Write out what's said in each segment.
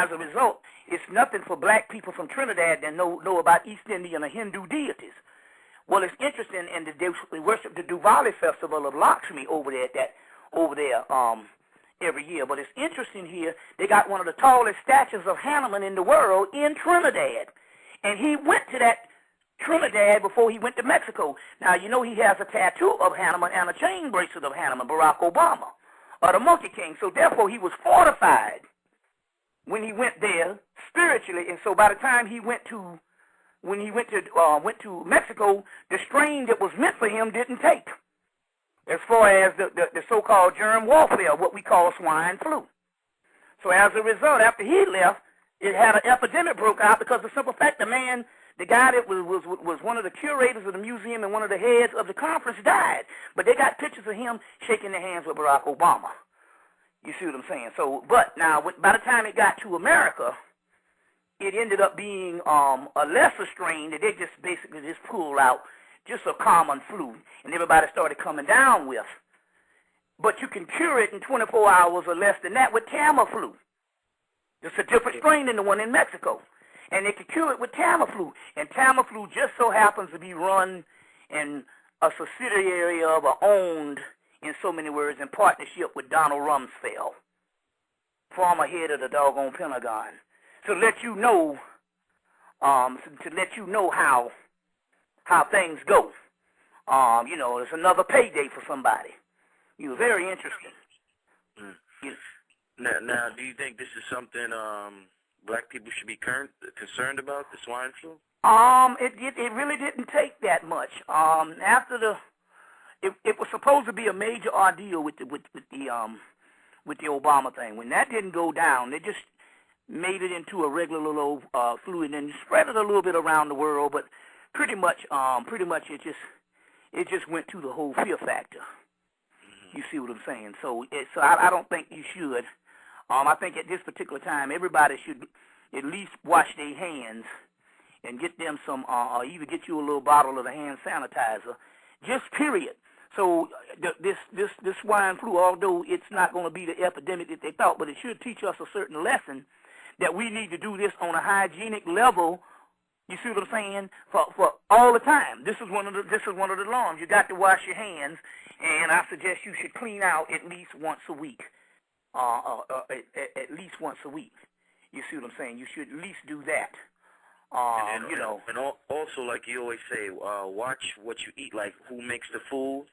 as a result, it's nothing for black people from Trinidad that know about East Indian or Hindu deities. Well, it's interesting, and they worship the Diwali festival of Lakshmi over there every year. But it's interesting here, they got one of the tallest statues of Hanuman in the world in Trinidad. And he went to that Trinidad before he went to Mexico. Now, you know he has a tattoo of Hanuman and a chain bracelet of Hanuman, Barack Obama, or the Monkey King. So therefore he was fortified when he went there spiritually. And so by the time he went to Mexico, the strain that was meant for him didn't take, as far as the so-called germ warfare, what we call swine flu. So as a result, after he left, it had an epidemic broke out because the simple fact the guy that was one of the curators of the museum and one of the heads of the conference died. But they got pictures of him shaking their hands with Barack Obama. You see what I'm saying? So, but now, by the time it got to America, it ended up being a lesser strain that they just basically just pulled out, just a common flu, and everybody started coming down with. But you can cure it in 24 hours or less than that with Tamiflu. It's a different strain than the one in Mexico. And they can cure it with Tamiflu. And Tamiflu just so happens to be run in a subsidiary of or owned, in so many words, in partnership with Donald Rumsfeld, former head of the doggone Pentagon. To let you know how things go. It's another payday for somebody. Very interesting. Now, do you think this is something black people should be concerned about, the swine flu? It really didn't take that much. It was supposed to be a major ordeal with the Obama thing. When that didn't go down, they just made it into a regular little flu and then spread it a little bit around the world. But pretty much it just went to the whole fear factor. You see what I'm saying? So I don't think you should. I think at this particular time, everybody should at least wash their hands and get them some, or either get you a little bottle of the hand sanitizer, just period. So this swine flu, although it's not going to be the epidemic that they thought, but it should teach us a certain lesson that we need to do this on a hygienic level. You see what I'm saying? For all the time. This is one of the norms. You got to wash your hands, and I suggest you should clean out at least once a week. At least once a week. You see what I'm saying? You should at least do that. And also, like you always say, watch what you eat. Like, who makes the food?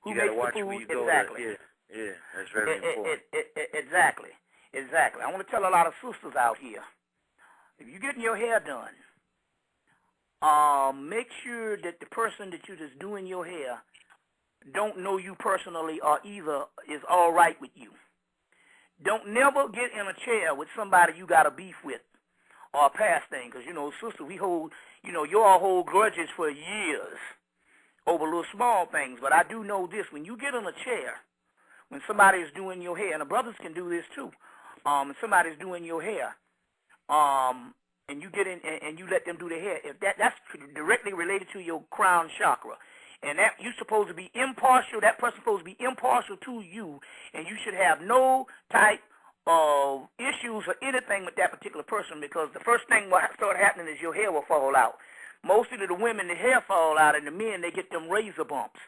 You got to watch where you go. Exactly. Yeah, that's very important. Exactly. I want to tell a lot of sisters out here, if you're getting your hair done, make sure that the person that you're just doing your hair don't know you personally or either is all right with you. Don't never get in a chair with somebody you got a beef with or a past thing, because, sister, we hold, you all hold grudges for years over little small things. But I do know this, when you get in a chair, when somebody is doing your hair, and the brothers can do this too, if somebody's doing your hair, and you get in and you let them do their hair, if that's directly related to your crown chakra, and that you're supposed to be impartial, that person's supposed to be impartial to you, and you should have no type of issues or anything with that particular person, because the first thing will start happening is your hair will fall out. Mostly to the women, the hair fall out, and the men, they get them razor bumps.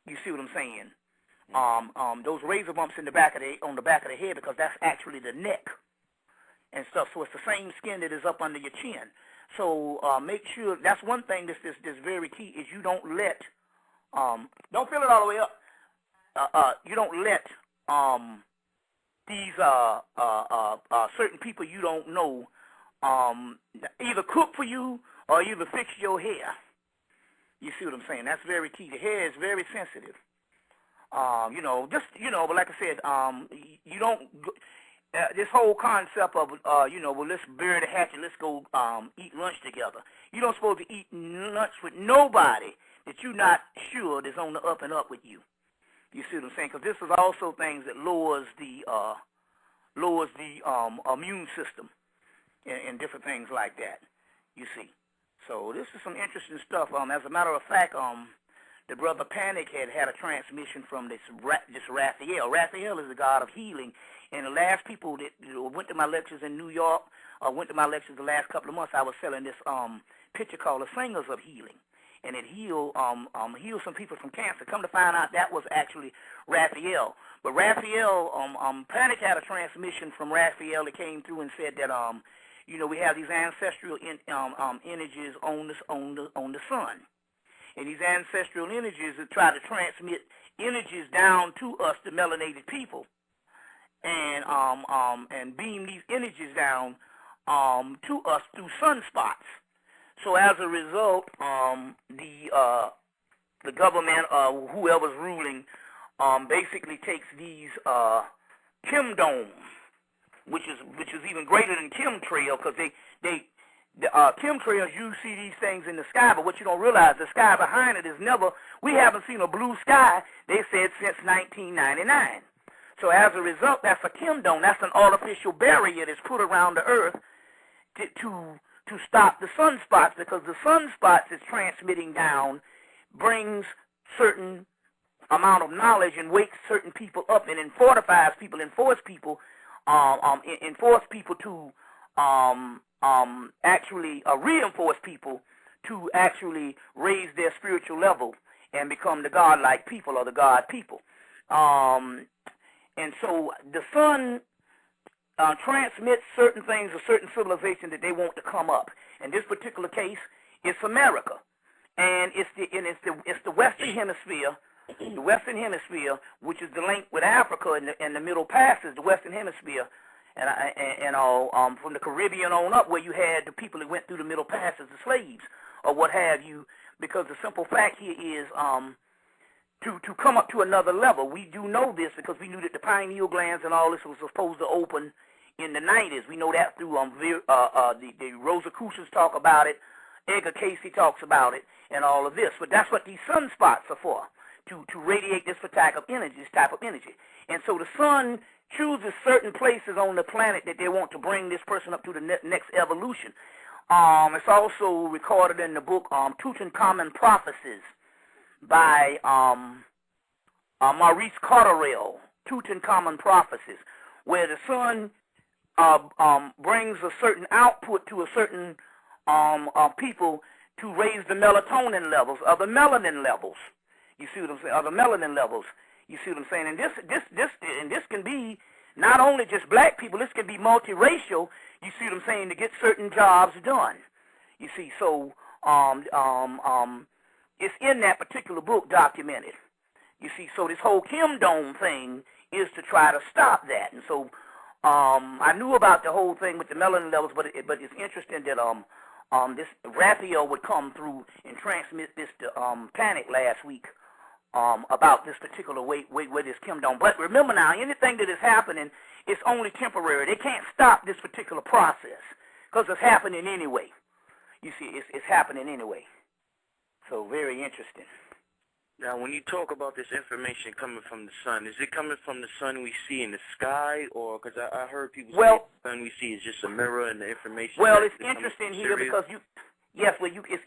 You see what I'm saying? Those razor bumps on the back of the head, because that's actually the neck and stuff. So it's the same skin that is up under your chin. So make sure, that's one thing that's very key, is you don't let, don't fill it all the way up. You don't let these certain people you don't know either cook for you or either fix your hair. You see what I'm saying? That's very key. The hair is very sensitive. But like I said, you don't, this whole concept of, well, let's bury the hatchet, let's go eat lunch together. You don't supposed to eat lunch with nobody that you're not sure that's on the up and up with you. You see what I'm saying? Because this is also things that lowers the immune system and different things like that. You see. So this is some interesting stuff. As a matter of fact, the brother Panic had a transmission from this Raphael. Raphael is the god of healing, And the last people that went to my lectures in New York, went to my lectures the last couple of months, I was selling this picture called The Singers of Healing. And it healed some people from cancer. Come to find out, that was actually Raphael. But Raphael, Panic had a transmission from Raphael that came through and said that, we have these ancestral energies on the sun. And these ancestral energies that try to transmit energies down to us, the melanated people, and beam these energies down to us through sunspots. So as a result, the government, whoever's ruling, basically takes these chemdome, which is even greater than chemtrail, because the chemtrails, you see these things in the sky, but what you don't realize, the sky behind it is never, we haven't seen a blue sky, they said, since 1999. So as a result, that's a chemdome. That's an artificial barrier that's put around the earth to stop the sunspots, because the sunspots is transmitting down, brings certain amount of knowledge and wakes certain people up and fortifies people, enforce people to actually reinforce people to actually raise their spiritual level and become the God-like people or the God people. And so the sun transmits certain things or certain civilizations that they want to come up. In this particular case, it's America, and it's the Western Hemisphere. The Western Hemisphere, which is the link with Africa and the Middle Passes, the Western Hemisphere, and all from the Caribbean on up, where you had the people that went through the Middle Passes, the slaves, or what have you. Because the simple fact here is to come up to another level. We do know this because we knew that the pineal glands and all this was supposed to open in the 90s. We know that through the Rosicrucians talk about it, Edgar Casey talks about it, and all of this. But that's what these sunspots are for, to radiate this type of energy, And so the sun chooses certain places on the planet that they want to bring this person up to the next evolution. It's also recorded in the book Tutankhamun Prophecies by Maurice Cotterell, Tutankhamun Prophecies, where the sun brings a certain output to a certain people to raise the melatonin levels or the melanin levels. You see what I'm saying? Or the melanin levels. You see what I'm saying? And this can be not only just black people. This can be multiracial. You see what I'm saying? To get certain jobs done. You see, so it's in that particular book documented. You see, so this whole chemdome thing is to try to stop that. And so I knew about the whole thing with the melanin levels, but it's interesting that this Raphael would come through and transmit this to Panic last week about this particular way with this chemdome. But remember now, anything that is happening is only temporary. They can't stop this particular process because it's happening anyway. You see, it's happening anyway. So very interesting. Now, when you talk about this information coming from the sun, is it coming from the sun we see in the sky, or because I heard people say the sun we see is just a mirror and the information? Well, it's interesting here because it's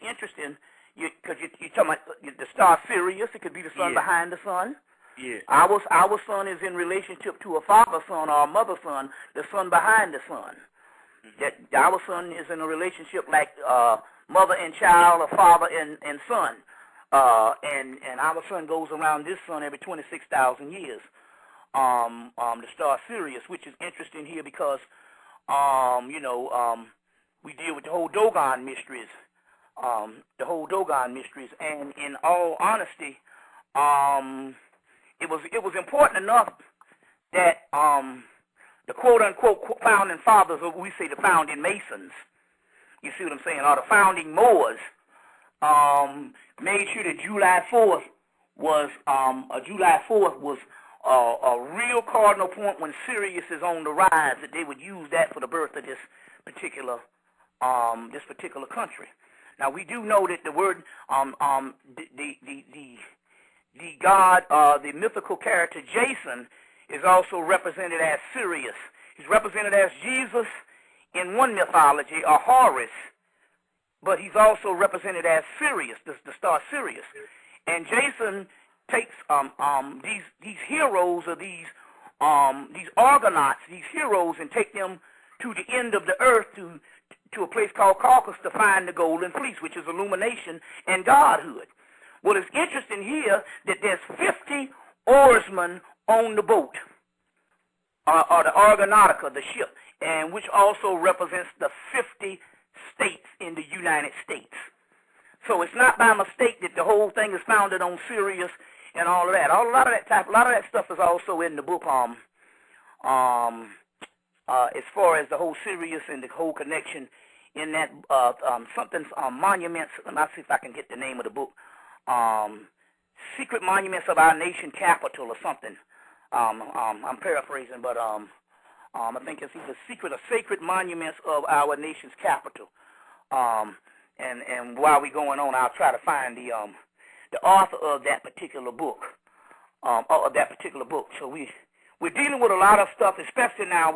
interesting because you're talking about the star Sirius. It could be the sun behind the sun. Yeah. Our sun is in relationship to a father sun or a mother sun, the sun behind the sun. Mm-hmm. That our sun is in a relationship like mother and child or father and son. And our sun goes around this sun every 26,000 years. The star Sirius, which is interesting here because, we deal with the whole Dogon mysteries. And in all honesty, it was important enough that the quote-unquote founding fathers, or we say the founding Masons, you see what I'm saying, or the founding Moors, made sure that July 4th was a real cardinal point when Sirius is on the rise, that they would use that for the birth of this particular country. Now we do know that the word the god, the mythical character Jason, is also represented as Sirius. He's represented as Jesus in one mythology, or Horus, but he's also represented as Sirius, the star Sirius. And Jason takes these heroes or these these Argonauts, these heroes, and take them to the end of the earth to a place called Caucasus to find the golden fleece, which is illumination and godhood. Well, it's interesting here that there's 50 oarsmen on the boat, or the Argonautica, the ship, and which also represents the 50 states in the United States. So it's not by mistake that the whole thing is founded on Sirius and all of that. A lot of that stuff is also in the book. As far as the whole Sirius and the whole connection in that monuments. Let me see if I can get the name of the book. Secret Monuments of Our Nation Capital or something. I'm paraphrasing, but I think it's either Secret or Sacred Monuments of Our Nation's Capital. And while we're going on, I'll try to find the author of that particular book. So we're dealing with a lot of stuff, especially now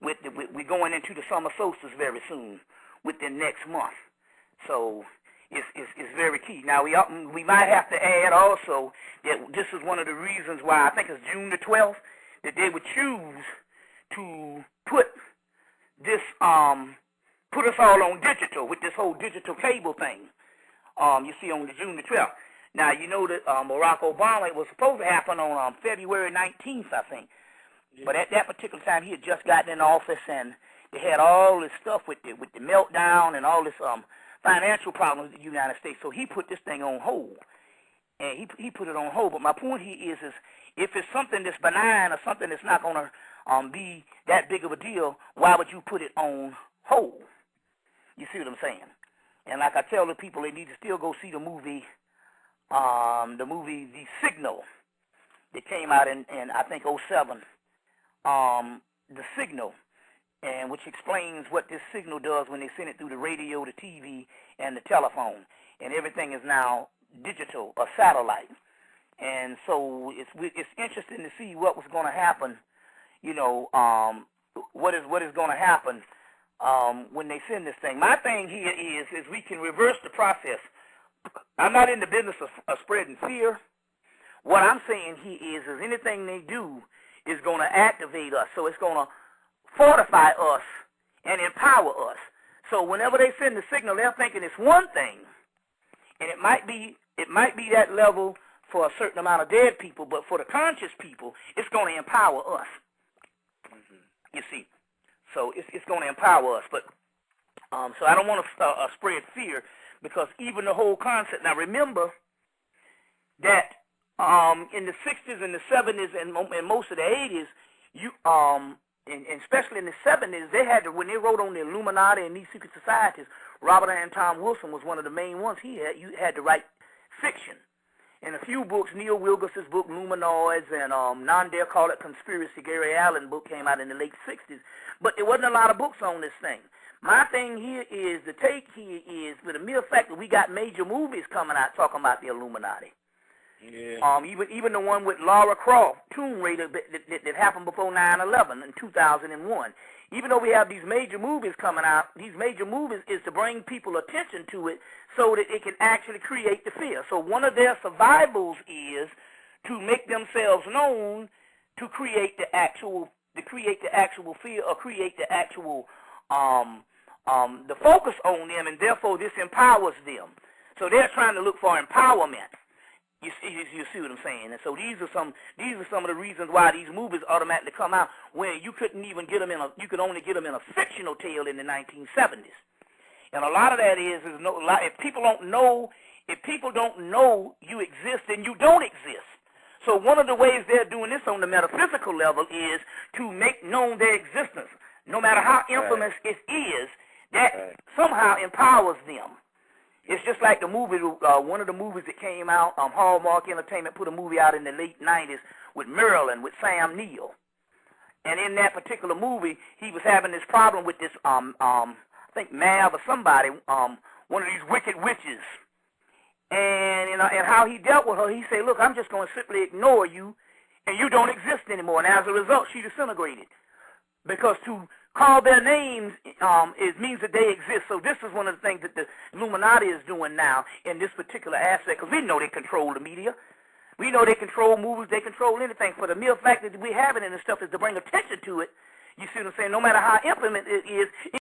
we're going into the summer solstice very soon, within next month. So it's very key. Now we might have to add also that this is one of the reasons why I think it's June the 12th that they would choose to put this put us all on digital with this whole digital cable thing. You see on the June the 12th. Now you know that Barack Obama, it was supposed to happen on February 19th, I think. But at that particular time, he had just gotten in office, and they had all this stuff with the meltdown and all this financial problems in the United States. So he put this thing on hold, and he put it on hold. But my point here is if it's something that's benign or something that's not going to be that big of a deal, why would you put it on hold? You see what I'm saying? And like I tell the people, they need to still go see the movie The Signal that came out in I think '07. The Signal, and which explains what this signal does when they send it through the radio, the TV, and the telephone, and everything is now digital or satellite. And so it's interesting to see what was going to happen. You know, what is going to happen when they send this thing. My thing here is we can reverse the process. I'm not in the business of spreading fear. What I'm saying here is anything they do is going to activate us. So it's going to fortify us and empower us. So whenever they send the signal, they're thinking it's one thing, and it might be that level for a certain amount of dead people, but for the conscious people, it's going to empower us. You see, so it's going to empower us. But so I don't want to spread fear, because even the whole concept. Now remember that in the 60s and the 70s and most of the 80s, and especially in the 70s, they had to, when they wrote on the Illuminati and these secret societies, Robert Ann Tom Wilson was one of the main ones. You had to write fiction. In a few books, Neil Wilgers's book, Luminoids, and None Dare Call It Conspiracy, Gary Allen's book came out in the late 60s. But there wasn't a lot of books on this thing. My thing here is, the take here is, for the mere fact that we got major movies coming out talking about the Illuminati. Yeah. Even the one with Lara Croft, Tomb Raider, that happened before 9/11 in 2001. Even though we have these major movies coming out, these major movies is to bring people attention to it so that it can actually create the fear. So one of their survivals is to make themselves known, to create the actual fear, or create the actual the focus on them, and therefore this empowers them. So they're trying to look for empowerment. You see what I'm saying? And so these are some of the reasons why these movies automatically come out, where you couldn't even get them you could only get them in a fictional tale in the 1970s. And a lot of that is if people don't know you exist, then you don't exist. So one of the ways they're doing this on the metaphysical level is to make known their existence, no matter how infamous it is. That somehow empowers them. It's just like the movie, one of the movies that came out, Hallmark Entertainment put a movie out in the late 90s with Marilyn, with Sam Neill. And in that particular movie, he was having this problem with this, I think Mav or somebody, one of these wicked witches. And how he dealt with her, he said, look, I'm just going to simply ignore you, and you don't exist anymore. And as a result, she disintegrated. Because to call their names it means that they exist. So this is one of the things that the Illuminati is doing now in this particular aspect, because we know they control the media. We know they control movies, they control anything. For the mere fact that we have it and stuff is to bring attention to it. You see what I'm saying? No matter how implement it is,